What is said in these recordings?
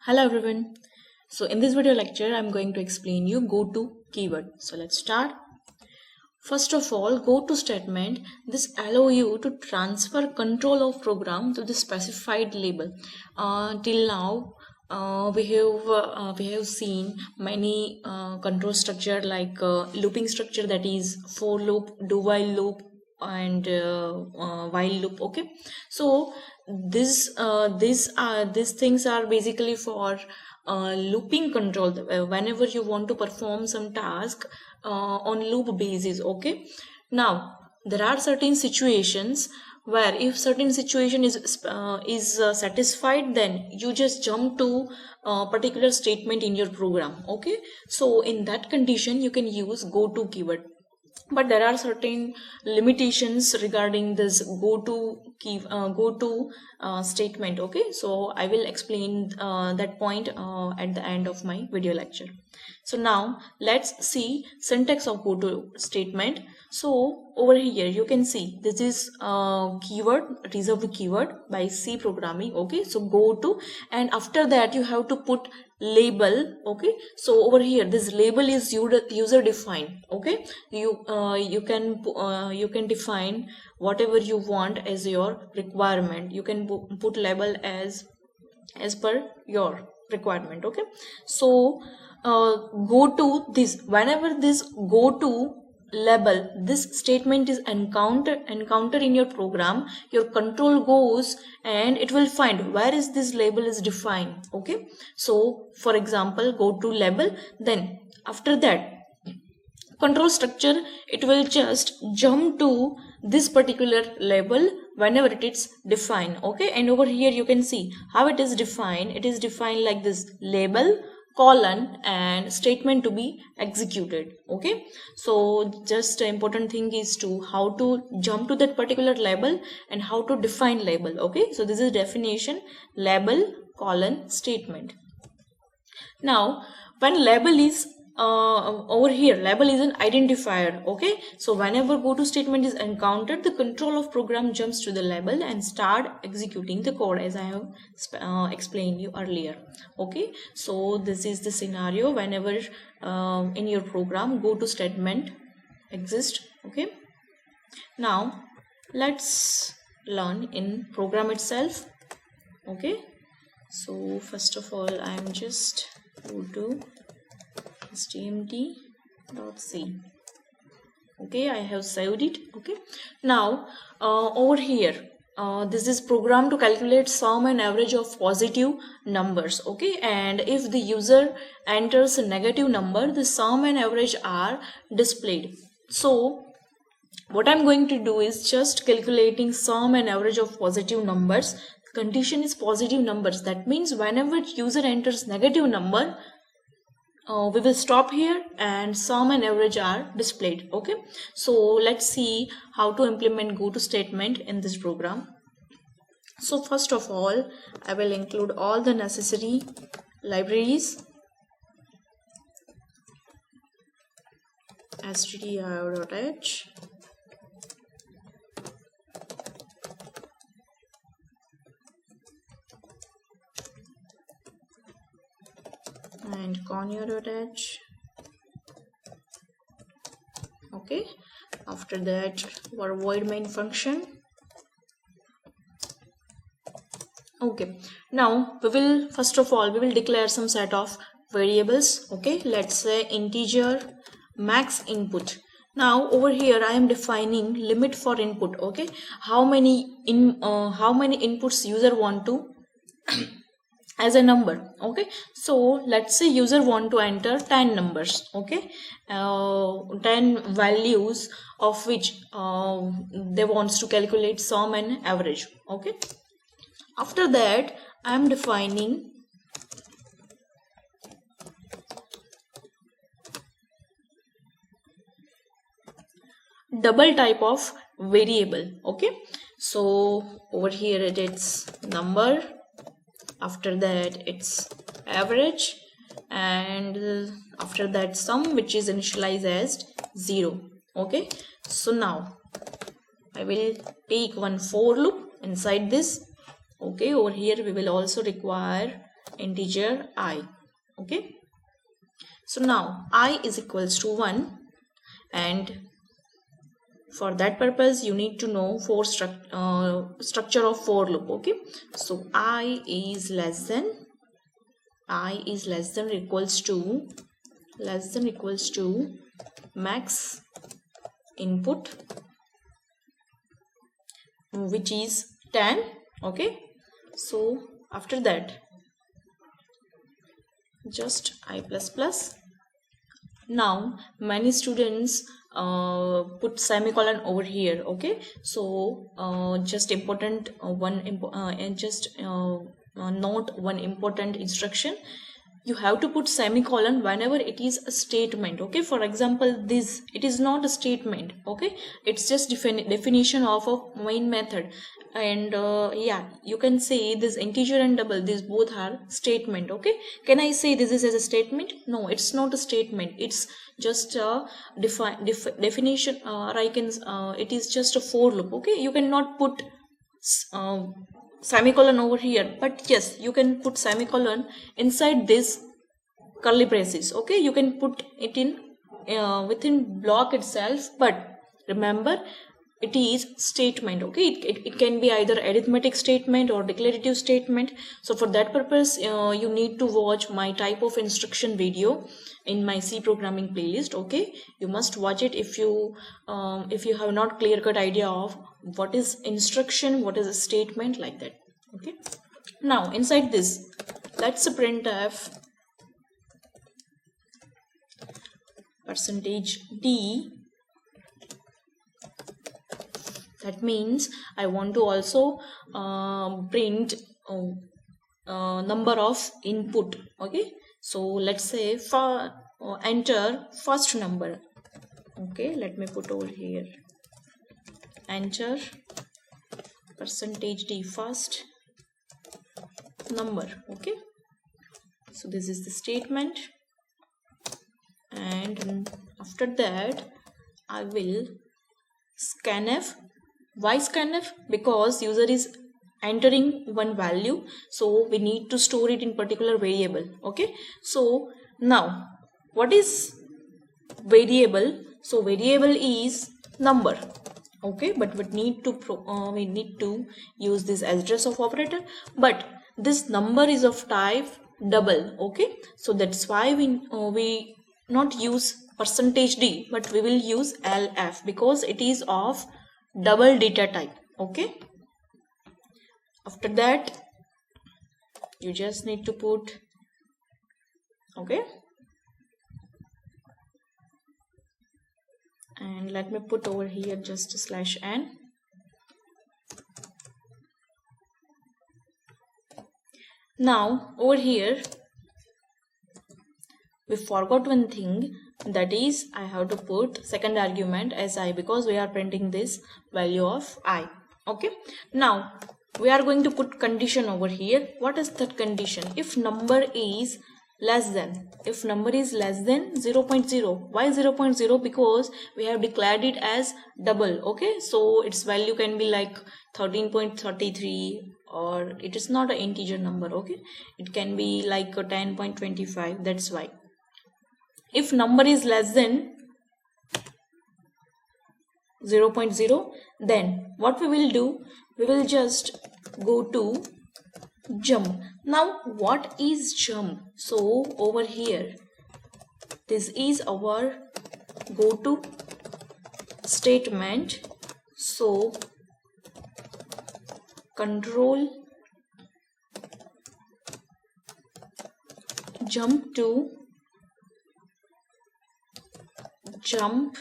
Hello everyone. So in this video lecture I'm going to explain you goto keyword. So let's start. First of all, goto statement, this allow you to transfer control of program to the specified label. Till now we have seen many control structure like looping structure, that is for loop, do while loop, and while loop. Okay, so these things are basically for looping control. Whenever you want to perform some task on loop basis. Okay, now there are certain situations where if certain situation is satisfied, then you just jump to a particular statement in your program. Okay, so in that condition you can use goto keyword, but there are certain limitations regarding this go to statement. Okay, so I will explain that point at the end of my video lecture. So now let's see syntax of go to statement. So over here you can see this is keyword, reserved keyword by C programming. Okay, so go to, and after that you have to put label. Okay, so over here this label is user defined. Okay, you can define whatever you want as your requirement. You can put label as per your requirement. Okay, so go to this, whenever this go to label, this statement is encounter in your program, your control goes and it will find where is this label is defined. Okay, so for example go to label, then after that control structure, it will just jump to this particular label whenever it is defined. Okay, and over here you can see how it is defined. It is defined like this: label colon and statement to be executed. Okay, so just important thing is to how to jump to that particular label and how to define label. Okay, so this is definition: label colon statement. Now when label is over here, label is an identifier. Okay, so whenever go to statement is encountered, the control of program jumps to the label and start executing the code, as I have explained you earlier. Okay, so this is the scenario whenever in your program go to statement exists. Okay, now let's learn in program itself. Okay, so first of all I am just go to stmt.c. okay, I have saved it. Okay, now over here this is program to calculate sum and average of positive numbers. Okay, and if the user enters a negative number, the sum and average are displayed. So what I'm going to do is just calculating sum and average of positive numbers. Condition is positive numbers, that means whenever user enters negative number, we will stop here and sum and average are displayed. Okay, so let's see how to implement go to statement in this program. So first of all I will include all the necessary libraries: stdio.h, and conio.h. okay, after that our void main function. Okay, now we will first of all we will declare some set of variables. Okay, let's say integer max input. Now over here I am defining limit for input. Okay, how many inputs user want to as a number. Okay, so let's say user want to enter 10 numbers. Okay, 10 values of which they wants to calculate sum and average. Okay, after that I am defining double type of variable. Okay, so over here it's number, after that it's average, and after that sum, which is initialized as 0. Okay, so now I will take one for loop inside this. Okay, over here we will also require integer I. Okay, so now I is equals to 1, and for that purpose you need to know structure of for loop. Okay, so I is less than equals to max input, which is 10. Okay, so after that just I plus plus. Now many students put semicolon over here. Okay, so just important note one important instruction. You have to put semicolon whenever it is a statement. Okay, for example, this, it is not a statement. Okay, it's just definition of a main method. And yeah, you can say this integer and double, these both are statement. Okay, can I say this is as a statement? No, it's not a statement, it's just a definition, or I can it is just a for loop. Okay, you cannot put semicolon over here, but yes, you can put semicolon inside this curly braces. Okay, you can put it in within block itself, but remember it is statement. Okay, it can be either arithmetic statement or declarative statement. So for that purpose you need to watch my type of instruction video in my C programming playlist. Okay, you must watch it if you have not clear cut idea of what is instruction, what is a statement, like that. Okay, now inside this, let's printf %d. That means I want to also print number of input. Okay, so let's say for enter first number. Okay, let me put over here enter %d first number. Okay, so this is the statement, and after that I will scanf. Why scanf? Because user is entering one value, so we need to store it in particular variable. Okay, so now what is variable? So variable is number. Okay, but we need to use this address of operator, but this number is of type double. Okay, so that's why we not use %d, but we will use lf, because it is of double data type. Okay, after that you just need to put, okay, and let me put over here just /n. Now over here we forgot one thing, that is I have to put second argument as I, because we are printing this value of I. Okay, now we are going to put condition over here. What is that condition? If number is less than 0.0. Why 0.0? Because we have declared it as double. Okay, so its value can be like 13.33, or it is not an integer number. Okay, it can be like a 10.25. that's why if number is less than 0.0, then what we will do, we will just go to jump. Now what is jump? So over here, this is our goto statement. So control jump to jump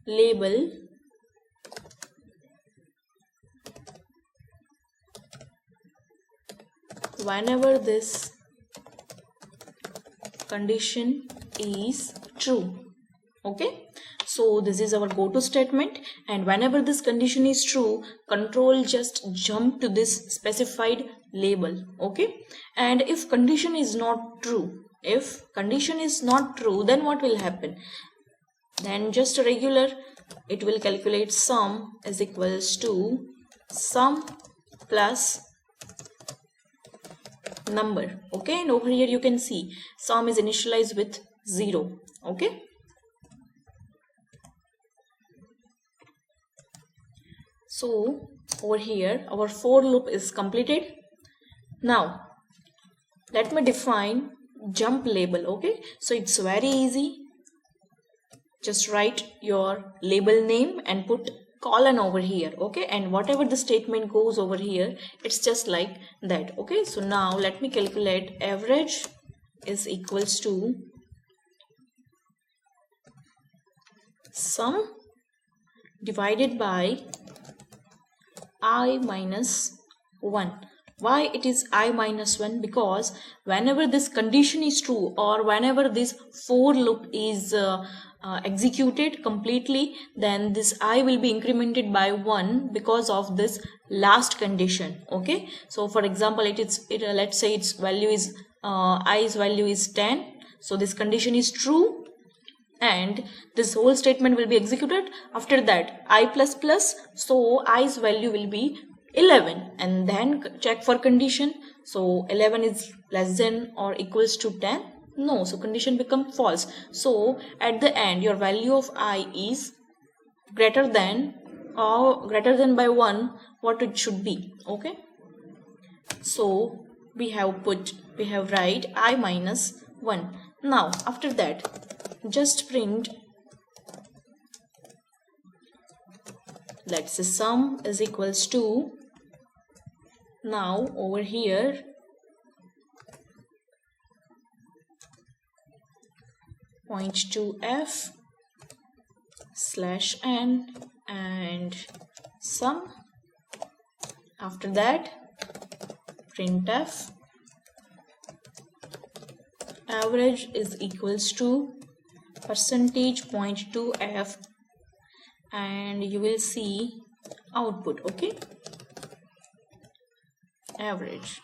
label whenever this condition is true. Okay, so this is our goto statement, and whenever this condition is true, control just jump to this specified label. Okay, and if condition is not true, then what will happen? Then just a regular, it will calculate sum is equals to sum plus number. Okay, and over here you can see sum is initialized with 0. Okay, so over here our for loop is completed. Now let me define jump label. Okay, so it's very easy. Just write your label name and put colon over here. Okay, and whatever the statement goes over here, it's just like that. Okay, so now let me calculate average is equals to sum divided by I minus 1. Why it is I minus 1? Because whenever this condition is true, or whenever this for loop is executed completely, then this I will be incremented by 1 because of this last condition. Okay, so for example, let's say its value is I's value is 10. So this condition is true, and this whole statement will be executed. After that I plus plus, so I's value will be 11, and then check for condition. So 11 is less than or equals to 10. No, so condition become false. So at the end your value of I is greater than or greater than by 1 what it should be. Okay, so we have write I minus 1. Now after that just print, let's say sum is equals to, now over here point to f slash n and sum. After that printf average is equals to percentage point to f, and you will see output. Okay, average.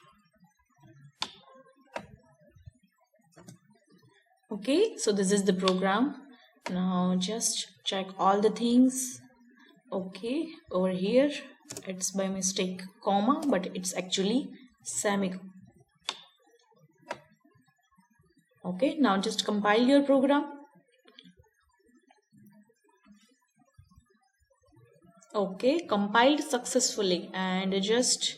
Okay, so this is the program. Now just check all the things. Okay, over here it's by mistake comma, but it's actually semicolon. Okay, now just compile your program. Okay, compiled successfully, and just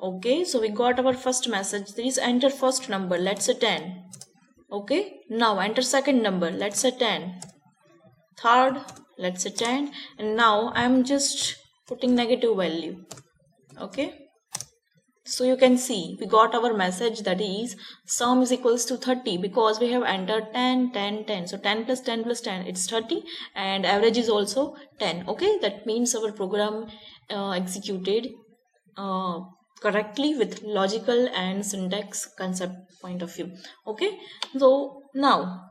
okay, so we got our first message. Please enter first number, let's say 10. Okay, now enter second number, let's say 10. Third, let's say 10, and now I'm just putting negative value. Okay, so you can see we got our message, that is sum is equals to 30, because we have entered 10 10 10. So 10 plus 10 plus 10, it's 30, and average is also 10. Okay, that means our program executed correctly with logical and syntax concept point of view. Okay, so now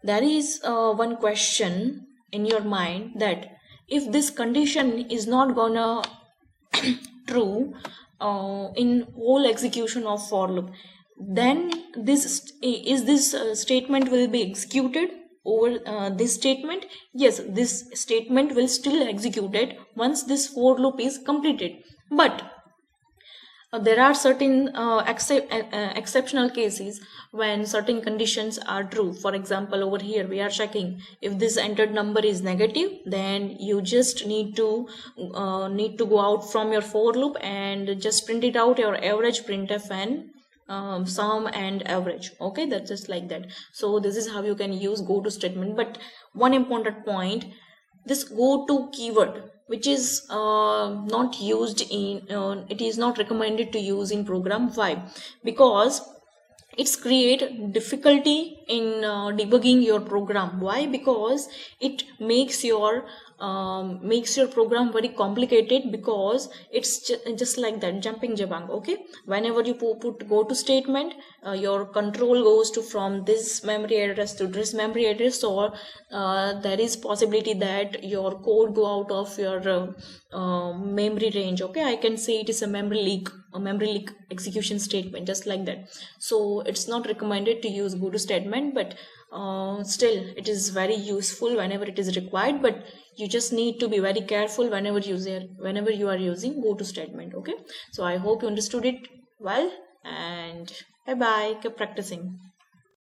there is one question in your mind, that if this condition is not gonna true in whole execution of for loop, then this statement will be executed over this statement. Yes, this statement will still executed once this for loop is completed, but there are certain exceptional cases when certain conditions are true. For example, over here we are checking if this entered number is negative, then you just need to go out from your for loop and just print it out, your average printf and sum and average. Okay, that's just like that. So this is how you can use goto statement. But one important point, this goto keyword, which is not used in it is not recommended to use in program. Why? Because it's create difficulty in debugging your program. Why? Because it makes your program very complicated, because it's just like that, jumping jabang. Okay, whenever you put go to statement, your control goes to from this memory address to this memory address, or there is possibility that your code go out of your memory range. Okay, I can say it is a memory leak execution statement, just like that. So it's not recommended to use go to statement, but still it is very useful whenever it is required. But you just need to be very careful whenever you are using go to statement. Okay, so I hope you understood it well. and bye bye. Keep practicing.